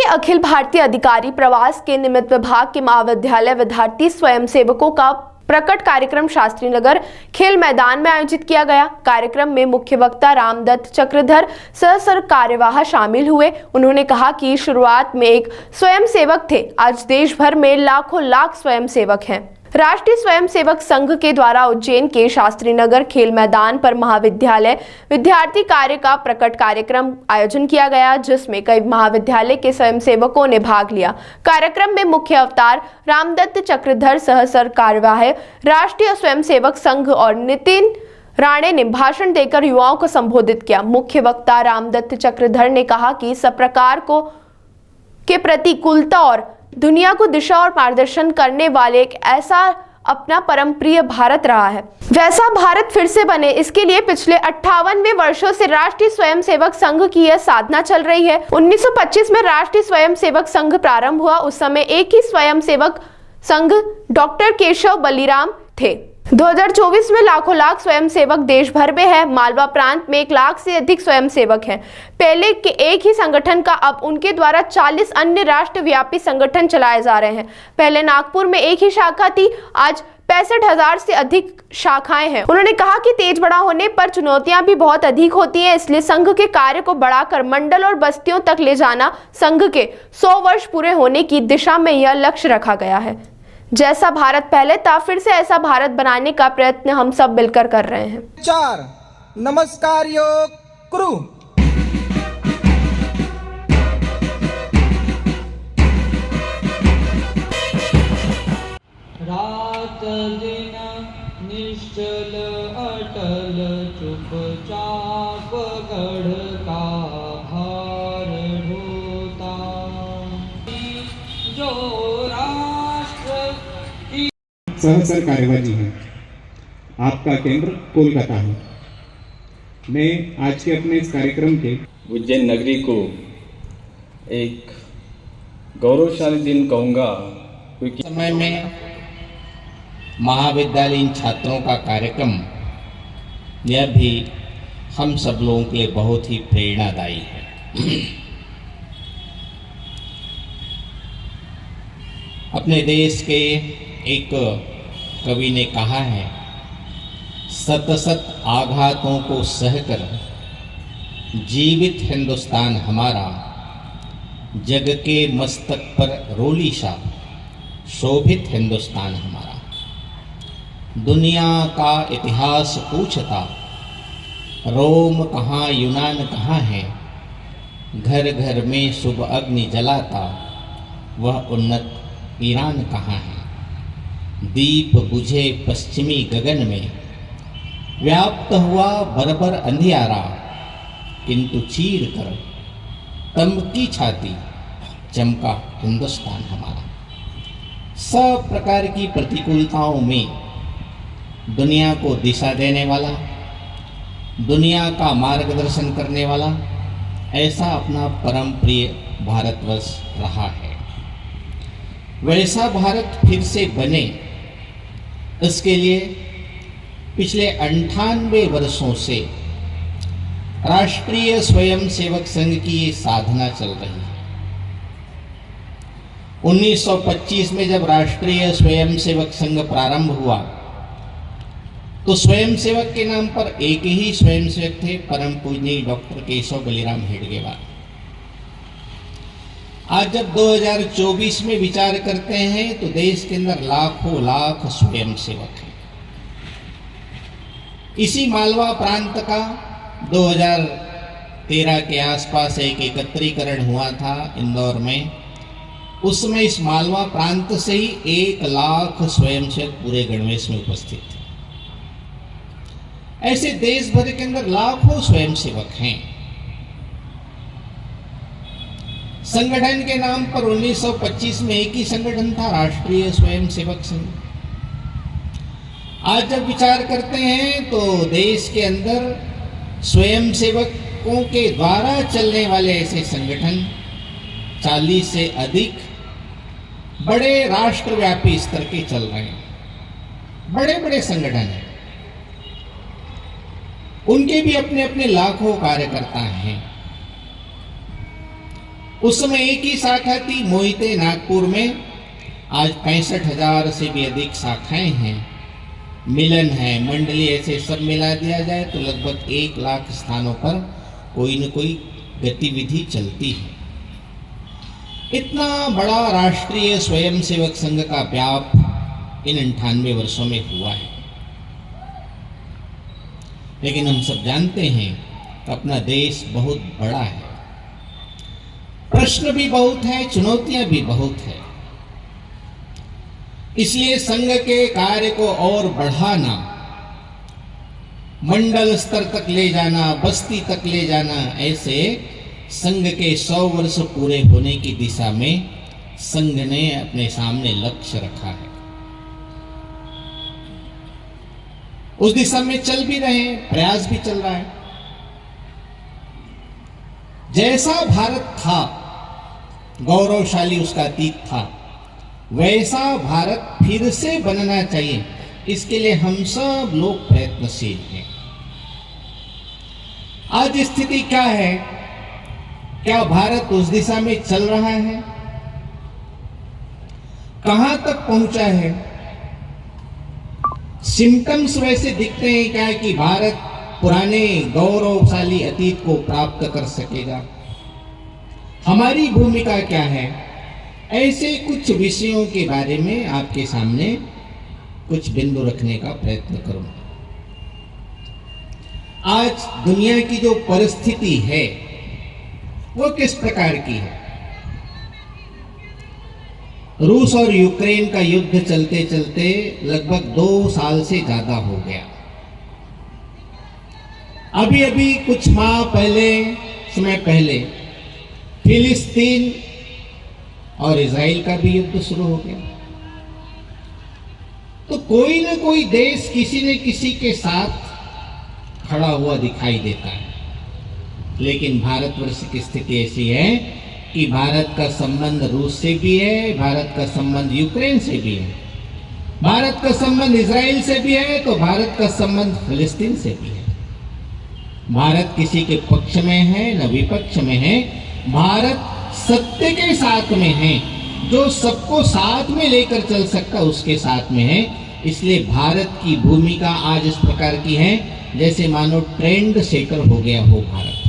के अखिल भारतीय अधिकारी प्रवास के निमित्त विभाग के महाविद्यालय विद्यार्थी स्वयंसेवकों का प्रकट कार्यक्रम शास्त्री नगर खेल मैदान में आयोजित किया गया। कार्यक्रम में मुख्य वक्ता रामदत्त चक्रधर सह कार्यवाह शामिल हुए। उन्होंने कहा कि शुरुआत में एक स्वयंसेवक थे, आज देश भर में लाखों लाख स्वयंसेवक हैं। राष्ट्रीय स्वयंसेवक संघ के द्वारा उज्जैन के शास्त्री नगर खेल मैदान पर महाविद्यालय विद्यार्थी कार्य का प्रकट कार्यक्रम आयोजन किया गया, जिसमें कई महाविद्यालय के स्वयंसेवकों ने भाग लिया। कार्यक्रम में मुख्य अवतार रामदत्त चक्रधर सह कार्यवाह राष्ट्रीय स्वयंसेवक संघ और नितिन राणे ने भाषण देकर युवाओं को संबोधित किया। मुख्य वक्ता रामदत्त चक्रधर ने कहा कि सब प्रकार के प्रतिकूलता और दुनिया को दिशा और मार्गदर्शन करने वाले एक ऐसा अपना परम प्रिय भारत रहा है, वैसा भारत फिर से बने, इसके लिए पिछले 58वें वर्षों से राष्ट्रीय स्वयंसेवक संघ की यह साधना चल रही है। 1925 में राष्ट्रीय स्वयंसेवक संघ प्रारंभ हुआ। उस समय एक ही स्वयंसेवक संघ डॉक्टर केशव बलिराम थे। 2024 में लाखों लाख स्वयंसेवक देश भर में है। मालवा प्रांत में 1 लाख से अधिक स्वयंसेवक हैं। पहले के एक ही संगठन का अब उनके द्वारा 40 अन्य राष्ट्रव्यापी संगठन चलाए जा रहे हैं। पहले नागपुर में एक ही शाखा थी, आज 65,000 से अधिक शाखाएं हैं। उन्होंने कहा कि तेज बड़ा होने पर चुनौतियां भी बहुत अधिक होती हैं, इसलिए संघ के कार्य को बढ़ाकर मंडल और बस्तियों तक ले जाना संघ के 100 वर्ष पूरे होने की दिशा में यह लक्ष्य रखा गया है। जैसा भारत पहले था, फिर से ऐसा भारत बनाने का प्रयत्न हम सब मिलकर कर रहे हैं। 4 नमस्कार योग करू। रात दिन निश्चल अटल चुपचाप गढ़ का भार ढोता, जो सहसर कार्यवाही है। आपका केंद्र कोलकाता है। मैं आज के अपने इस कार्यक्रम के उज्जैन नगरी को एक गौरवशाली दिन कहूँगा, क्योंकि समय में महाविद्यालयीन छात्रों का कार्यक्रम यह भी हम सब लोगों के लिए बहुत ही प्रेरणादायी है। अपने देश के एक कवि ने कहा है, सत सत आघातों को सहकर जीवित हिंदुस्तान हमारा, जग के मस्तक पर रोलीशा शोभित हिंदुस्तान हमारा। दुनिया का इतिहास पूछता, रोम कहाँ यूनान कहाँ है, घर घर में शुभ अग्नि जलाता, वह उन्नत ईरान कहाँ है। दीप बुझे पश्चिमी गगन में, व्याप्त हुआ बरबर अंधियारा, किंतु चीर कर तंब की छाती चमका हिंदुस्तान हमारा। सब प्रकार की प्रतिकूलताओं में दुनिया को दिशा देने वाला, दुनिया का मार्गदर्शन करने वाला ऐसा अपना परम प्रिय भारतवर्ष रहा है। वैसा भारत फिर से बने, इसके लिए पिछले 98 वर्षों से राष्ट्रीय स्वयंसेवक संघ की ये साधना चल रही है। 1925 में जब राष्ट्रीय स्वयंसेवक संघ प्रारंभ हुआ तो स्वयंसेवक के नाम पर एक ही स्वयंसेवक थे, परम पूजनीय डॉक्टर केशव बलिराम हेडगेवार। आज जब 2024 में विचार करते हैं तो देश के अंदर लाखों लाख स्वयंसेवक हैं। इसी मालवा प्रांत का 2013 के आसपास एक एकत्रीकरण हुआ था इंदौर में। उसमें इस मालवा प्रांत से ही 1 लाख स्वयंसेवक पूरे गणवेश में उपस्थित थे। ऐसे देश भर के अंदर लाखों स्वयंसेवक हैं। संगठन के नाम पर 1925 में एक ही संगठन था, राष्ट्रीय स्वयंसेवक संघ। आज जब विचार करते हैं तो देश के अंदर स्वयंसेवकों के द्वारा चलने वाले ऐसे संगठन 40 से अधिक बड़े राष्ट्रव्यापी स्तर के चल रहे हैं। बड़े बड़े संगठन हैं, उनके भी अपने अपने लाखों कार्यकर्ता हैं। उस समय एक ही शाखा थी मोहिते नागपुर में। आज 65,000 से भी अधिक शाखाएं हैं, मिलन है, मंडली, ऐसे सब मिला दिया जाए तो लगभग 1 लाख स्थानों पर कोई न कोई गतिविधि चलती है। इतना बड़ा राष्ट्रीय स्वयंसेवक संघ का व्याप इन 98 वर्षों में हुआ है। लेकिन हम सब जानते हैं कि अपना देश बहुत बड़ा है, प्रश्न भी बहुत है, चुनौतियां भी बहुत है। इसलिए संघ के कार्य को और बढ़ाना, मंडल स्तर तक ले जाना, बस्ती तक ले जाना, ऐसे संघ के 100 वर्ष पूरे होने की दिशा में संघ ने अपने सामने लक्ष्य रखा है। उस दिशा में चल भी रहे हैं, प्रयास भी चल रहा है। जैसा भारत था, गौरवशाली उसका अतीत था, वैसा भारत फिर से बनना चाहिए। इसके लिए हम सब लोग प्रयत्नशील हैं। आज स्थिति क्या है? क्या भारत उस दिशा में चल रहा है? कहां तक पहुंचा है? सिम्टम्स वैसे दिखते हैं क्या कि भारत पुराने गौरवशाली अतीत को प्राप्त कर सकेगा? हमारी भूमिका क्या है? ऐसे कुछ विषयों के बारे में आपके सामने कुछ बिंदु रखने का प्रयत्न करूंगा। आज दुनिया की जो परिस्थिति है वो किस प्रकार की है? रूस और यूक्रेन का युद्ध चलते चलते लगभग 2 साल से ज्यादा हो गया। अभी अभी कुछ माह पहले, समय पहले फिलिस्तीन और इजराइल का भी युद्ध शुरू हो गया। तो कोई न कोई देश किसी न किसी के साथ खड़ा हुआ दिखाई देता है। लेकिन भारतवर्ष की स्थिति ऐसी है कि भारत का संबंध रूस से भी है, भारत का संबंध यूक्रेन से भी है, भारत का संबंध इजराइल से भी है, तो भारत का संबंध फिलिस्तीन से भी है। भारत किसी के पक्ष में है न विपक्ष में है। भारत सत्य के साथ में है, जो सबको साथ में लेकर चल सकता उसके साथ में है। इसलिए भारत की भूमिका आज इस प्रकार की है जैसे मानो ट्रेंड सेटर हो गया हो भारत।